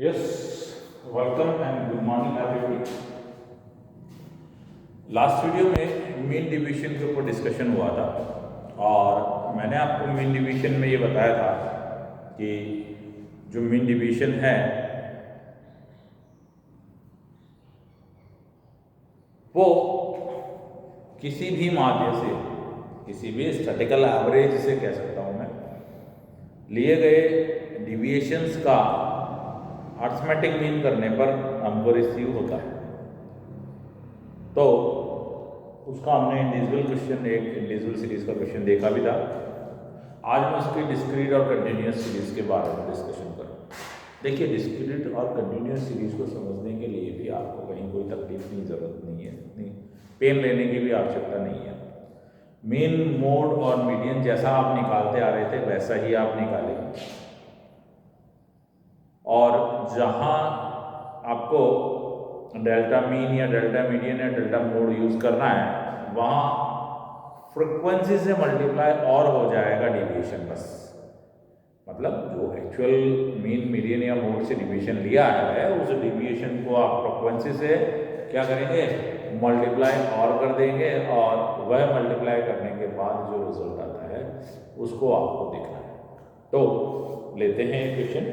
Yes, welcome and good morning everybody. Last video में mean division के ऊपर discussion हुआ था और मैंने आपको मीन डिवीजन में ये बताया था कि जो मीन डिवीजन है वो किसी भी माध्य से, किसी भी स्टैटिकल एवरेज से कह सकता हूँ मैं, लिए गए डिविएशंस का अर्थमेटिक मीन करने पर हमको रिसीव होता है। तो उसका हमने इंडिविजुअल क्वेश्चन, एक इंडिविजुअल सीरीज का क्वेश्चन देखा भी था। आज मैं उसकी डिस्क्रीट और कंटिन्यूस सीरीज के बारे में डिस्कशन करूँ। देखिए, डिस्क्रीट और कंटिन्यूस सीरीज को समझने के लिए भी आपको कहीं कोई तकलीफ की ज़रूरत नहीं है, नहीं पेन लेने की भी आवश्यकता नहीं है। मीन, मोड और मीडियन जैसा आप निकालते आ रहे थे वैसा ही आप निकालेंगे, और जहाँ आपको डेल्टा मीन या डेल्टा मीडियन या डेल्टा मोड यूज़ करना है वहाँ फ्रिक्वेंसी से मल्टीप्लाई और हो जाएगा डिविएशन। बस मतलब जो एक्चुअल मीन, मीडियन या मोड से डिविएशन लिया है उस डिविएशन को आप फ्रिक्वेंसी से क्या करेंगे, मल्टीप्लाई और कर देंगे, और वह मल्टीप्लाई करने के बाद जो रिजल्ट आता है उसको आपको देखना है। तो लेते हैं क्वेश्चन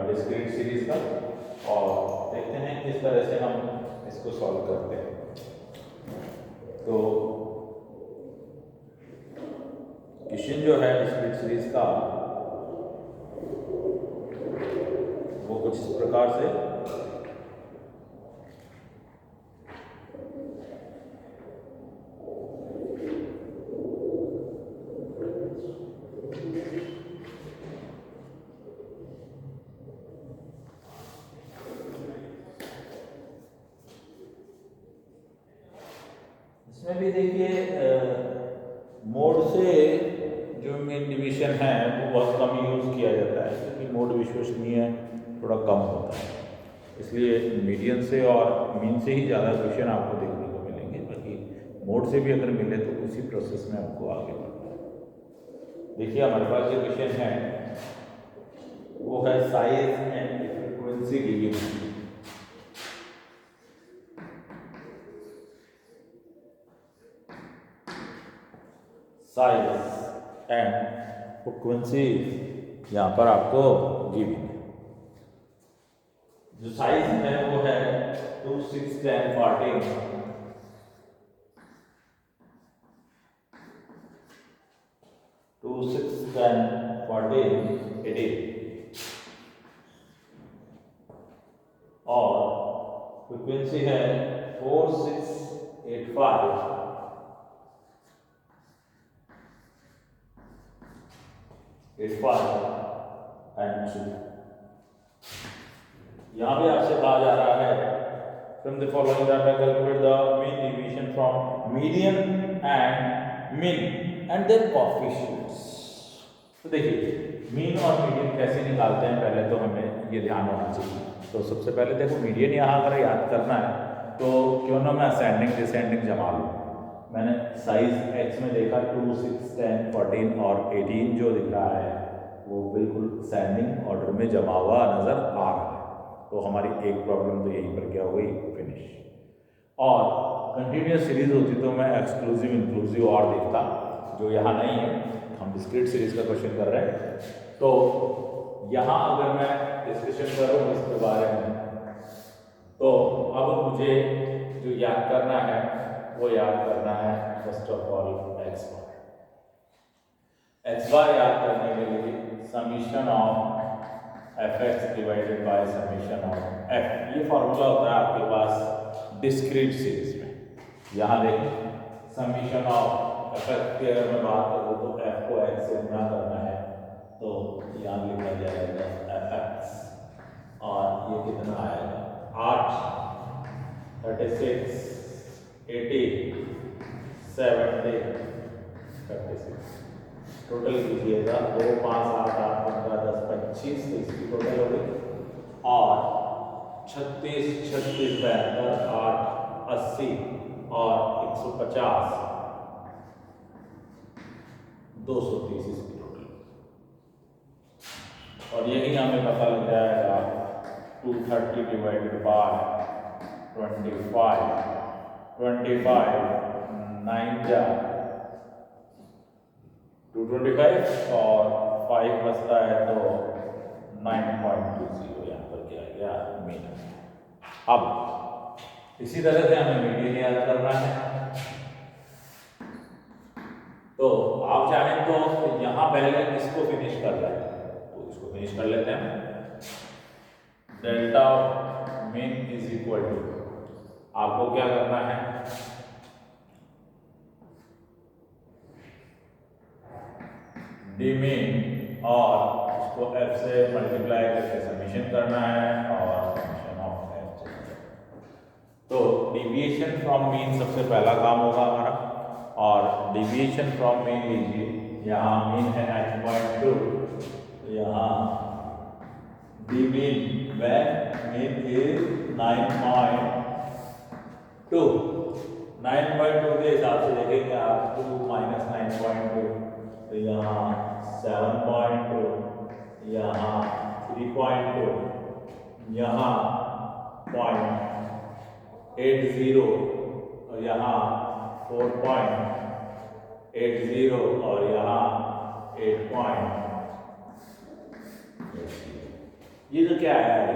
डिस्क्रीट सीरीज का और देखते हैं किस तरह से हम इसको सॉल्व करते हैं। तो क्वेश्चन जो है डिस्क्रीट सीरीज का वो कुछ इस प्रकार से, इसमें भी देखिए मोड से जो मीन डिवीजन है वो बहुत कम यूज़ किया जाता है क्योंकि मोड विश्वसनीय थोड़ा कम होता है, इसलिए मीडियन से और मीन से ही ज़्यादा क्वेश्चन आपको देखने को मिलेंगे। बाकी मोड से भी अगर मिले तो उसी प्रोसेस में आपको आगे बढ़ना है। देखिए, हमारे पास जो क्वेश्चन है वो है size and frequency given. Size and frequency यहाँ पर आपको गिवन है। जो साइज है वो है 2, 6, 10, 14, 2, 6, 10, 14, 18 और फ्रीक्वेंसी है 4, 6, 8, 5, 8, 5 एंड 2। यहाँ भी आपसे कहा जा रहा है from the following data calculate the mean division from median and mean and their coefficients. तो देखिए, मीन और मीडियन कैसे निकालते हैं पहले तो हमें ये ध्यान होना चाहिए। तो सबसे पहले देखो, मीडियन यहाँ अगर याद करना है तो क्यों ना मैं असेंडिंग डिसेंडिंग जमा लूँ। मैंने साइज एक्स में देखा 2, 6, 10, 14 और 18 जो दिख रहा है वो बिल्कुल असेंडिंग ऑर्डर में जमा हुआ नज़र आ रहा है। तो हमारी एक प्रॉब्लम तो यहीं पर क्या हो गई, फिनिश। और कंटिन्यूस सीरीज होती तो मैं एक्सक्लूसिव इंक्लूसिव और देखता, जो यहाँ नहीं है। हम डिस्क्रीट सीरीज का क्वेश्चन कर रहे हैं, तो यहाँ अगर मैं डिस्कशन करूँ इसके बारे में तो अब मुझे जो याद करना है वो याद करना है first of all x bar. X bar याद करने के लिए summation of f x divided by summation of f, ये फॉर्मूला होता है आपके पास डिस्क्रीट सीरीज में। यहाँ देखें, समीशन ऑफ एफ एक्स की अगर मैं बात करूँ तो एफ को एक्स से गुणा करना है तो यहाँ लिखा जाएगा एफ एक्स, और ये कितना आएगा 8, 36, 80, 70, 36। टोटल कीजिएगा 2, 5, 8, 8, 15, 10, 25, तो इसकी टोटल हो गई। और 36, 36, 72, 8, 80 और 150, 230 इसकी टोटल। और यही हमें पता लग जाएगा 230 divided by 25, 25 9 जा 225 और 5 बचता है तो 9.20 यहाँ पर क्या आ गया मीन। अब इसी तरह से हमें मीडियन याद करना है, तो आप चाहें तो यहाँ पहले इसको फिनिश कर लें, तो इसको फिनिश कर लेते हैं। Delta mean is equal to, आपको क्या करना है, डी मीन और इसको एफ से मल्टीप्लाई करके समीशन करना है और समीशन ऑफ एफ। तो डिविएशन फ्रॉम मीन सबसे पहला काम होगा हमारा, और डिविएशन फ्रॉम मीन लीजिए, यहाँ मीन है 9.2, तो यहाँ D mean when mean is 9.2, 9.2 के हिसाब से देखेंगे आप 2 माइनस 9.2, तो यहाँ 7.2, यहाँ 3.2, यहाँ 0.80 और यहाँ 4.80 और यहाँ 8.80। ये जो क्या आया है,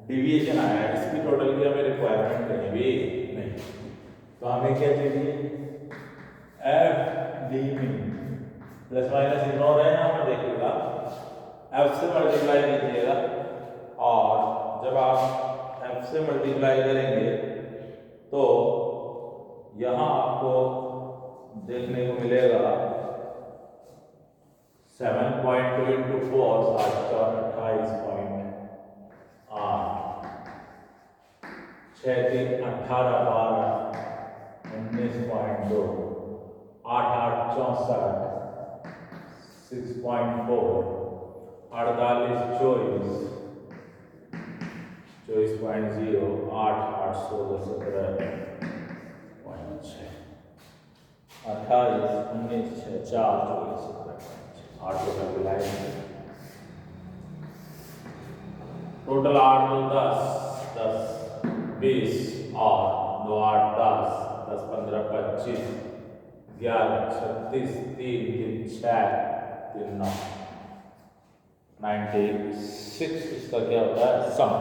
डिविएशन आया है, इसकी टोटल की हमें रिक्वायरमेंट कहीं भी नहीं, तो हमें क्या चाहिए, F D mean plus minus ignore है यहाँ पर देखिएगा, एफ से मल्टीप्लाई कीजिएगा और जब आप एफ से मल्टीप्लाई करेंगे तो यहाँ आपको देखने को मिलेगा 7.2 इंटू 4 28.8, 6 3 18 12 19.2, 8 8 64 6.4, 48 24 24.0, 8 817 17.6, 28 19 6 4 24 8 का मिलाए टोटल 8 2 10 10 20 और 2 8 10 10 15 25 11 36 3 3 6 3 9 96 इसका क्या होता है सम।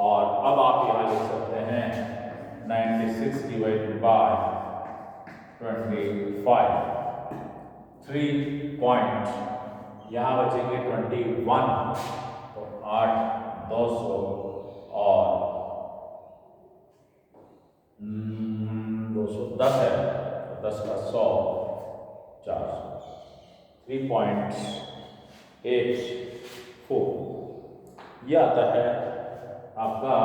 और अब आप यहाँ लिख सकते हैं 96 डिवाइडेड बाय 25, 3 पॉइंट यहाँ बचेंगे 21, तो 8 200 और 210 है, तो 10 का 100 400, 3.84 ये आता है आपका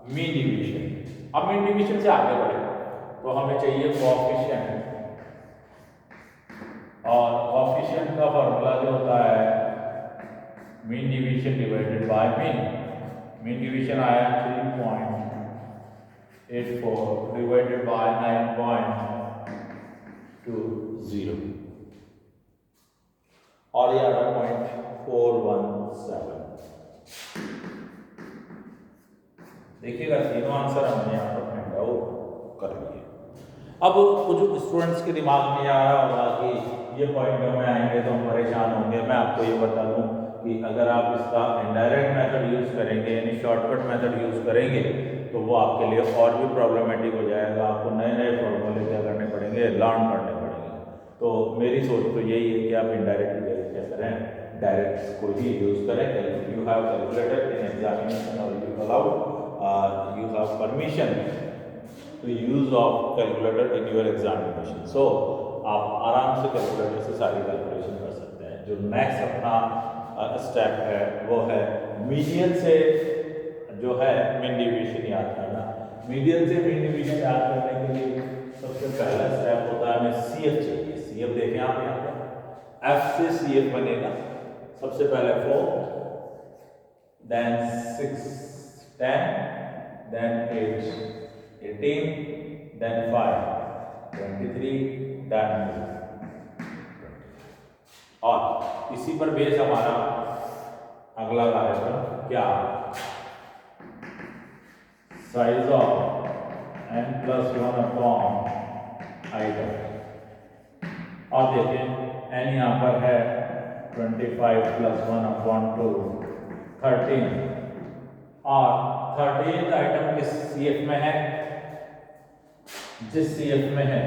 मीन डिवीजन। अब मीन डिवीजन से आगे बढ़े तो हमें चाहिए कोएफिशिएंट, और कोएफिशिएंट का फॉर्मूला जो होता है mean division divided by mean. Mean division आया 3.84 डिवाइडेड बाय 9.20 और ये आ रहा 0.417। देखिएगा तीनों आंसर हमने यहाँ पर फाइंड आउट कर लिए। अब कुछ स्टूडेंट्स के दिमाग में आ रहा होगा कि ये पॉइंट में आएंगे तो हम परेशान होंगे। मैं आपको ये बता दूं कि अगर आप इसका इनडायरेक्ट मेथड यूज़ करेंगे, यानी शॉर्टकट मेथड यूज़ करेंगे, तो वो आपके लिए और भी प्रॉब्लमैटिक हो जाएगा। आपको नए नए फॉर्मूले क्या करने पड़ेंगे, लर्न करने पड़ेंगे। तो मेरी सोच तो यही है कि आप इनडायरेक्टली क्या करें, डायरेक्ट को ही यूज़ करें। You have calculator in examination और you allowed you have permission to use of calculator in your examination. So आप आराम से कैलकुलेटर से सारी कैलकुलेशन कर सकते हैं। जो नेक्स्ट अपना स्टेप है वो है मीडियन से जो है मीन डिवीजन याद करना। मीडियन से मीन डिवीजन याद करने के लिए सबसे पहला स्टेप होता है हमें CF चाहिए। CF देखें आप यहाँ पर, F से CF बनेगा। सबसे पहले 4, then 6 10, then 8 18, then 5 23, then 2 और इसी पर बेस हमारा अगला कार्यक्रम क्या, size of n+1 upon item, और देखिए n यहाँ पर है 25 + 1 अपॉन 2 13, और 13 आइटम किस CF में है, जिस CF में है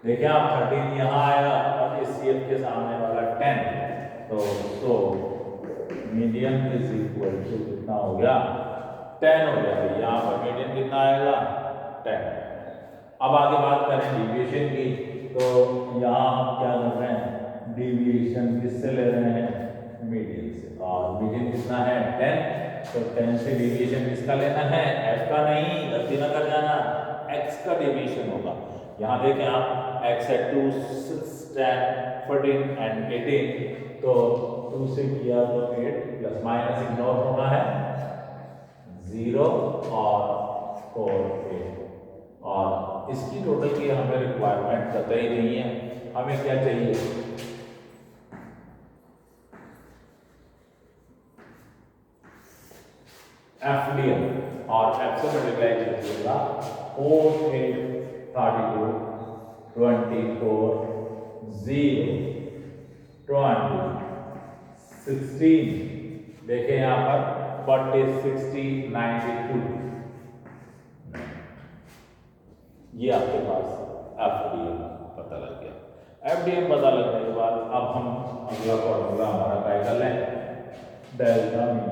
देखिए आप 13 यहाँ आएगा और इस CF के सामने वाला 10, तो मीडियन इज इक्वल टू कितना हो गया, 10 हो गया। यहाँ पर मीडियन कितना आएगा, 10। अब आगे बात करें डिविएशन की, तो यहाँ हम क्या कर रहे हैं, डिविएशन किससे ले रहे हैं, मीडियन से, और मीडियन कितना है 10, तो 10 से डिविएशन किसका लेना है, f का नहीं, गलती ना कर जाना, x का डिविएशन होगा। यहाँ देखें आप x है 2, 6, 10, 14 एंड 18, तो 2 से किया तो 8 प्लस माइनस इग्नोर होना है 0 और 4 8, और इसकी टोटल की हमें रिक्वायरमेंट कतई नहीं है, हमें क्या चाहिए, FDM, और f से मल्टीप्लाई कीजिएगा 4 8 32 24 0 20 16, देखें यहाँ पर 40 60 92, ये आपके पास FDM पता लग गया। FDM पता लगने के बाद अब हम अगला फॉर्मूला हमारा क्या कर लें, delta mean,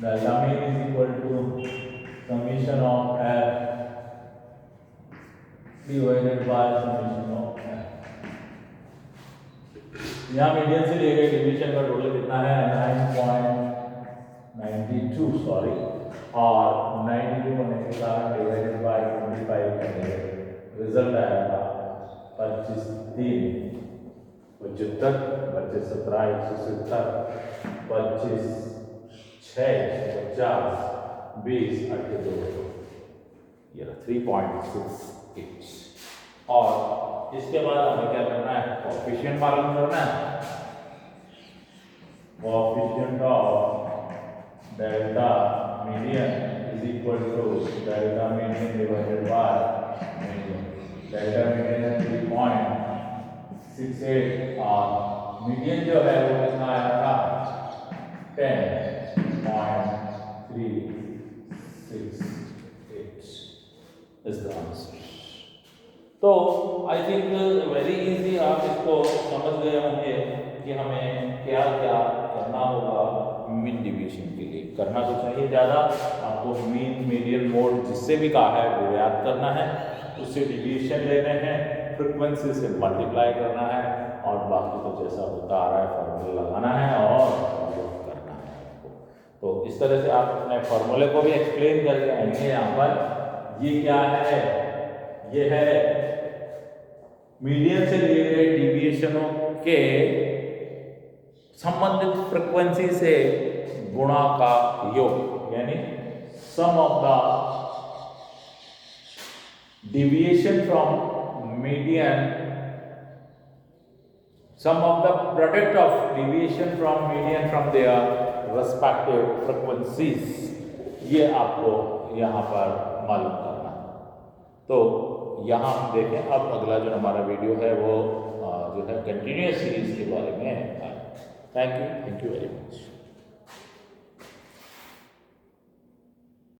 delta mean is equal to summation of f divided by summation of f। यहाँ मीडियन से लिए गए डिवीजन का टोटल कितना है 9.92 सॉरी, और 92 होने के कारण डिवाइडेड बाय 25 करेंगे, रिजल्ट आएगा 25 3 75, 25 17 170, 25 6 50 20 82, ये 3.68, और इसके बाद हमें क्या करना है, कोएफिशिएंट मालूम करना है, coefficient of delta median is equal to delta median divided by median, delta median 3.68, और मीडियन जो है वो कितना आया था 10.368 इज द आंसर। तो आई थिंक वेरी इजी, आप इसको समझ गए होंगे कि हमें क्या क्या करना होगा मीन डिवीजन के लिए। करना तो चाहिए ज़्यादा, आपको मीन मीडियन मोड जिससे भी कहा है वो याद करना है, उससे डिवीजन लेने हैं, फ्रिक्वेंसी से मल्टीप्लाई करना है, और बाकी तो जैसा होता आ रहा है फॉर्मूला लगाना है और करना है आपको। तो इस तरह से आप अपने फॉर्मूले को भी एक्सप्लेन करके आएंगे। यहाँ पर ये क्या है, ये है मीडियन से लिए गए डिविएशनों के संबंधित फ्रीक्वेंसी से गुणा का योग, यानी sum of the deviation from median, sum of the product of deviation from median from their respective frequencies, ये आपको यहाँ पर मालूम करना है। तो यहाँ हम देखें, अब अगला जो हमारा वीडियो है वो जो है कंटिन्यूअस सीरीज के बारे में है। Thank you very much.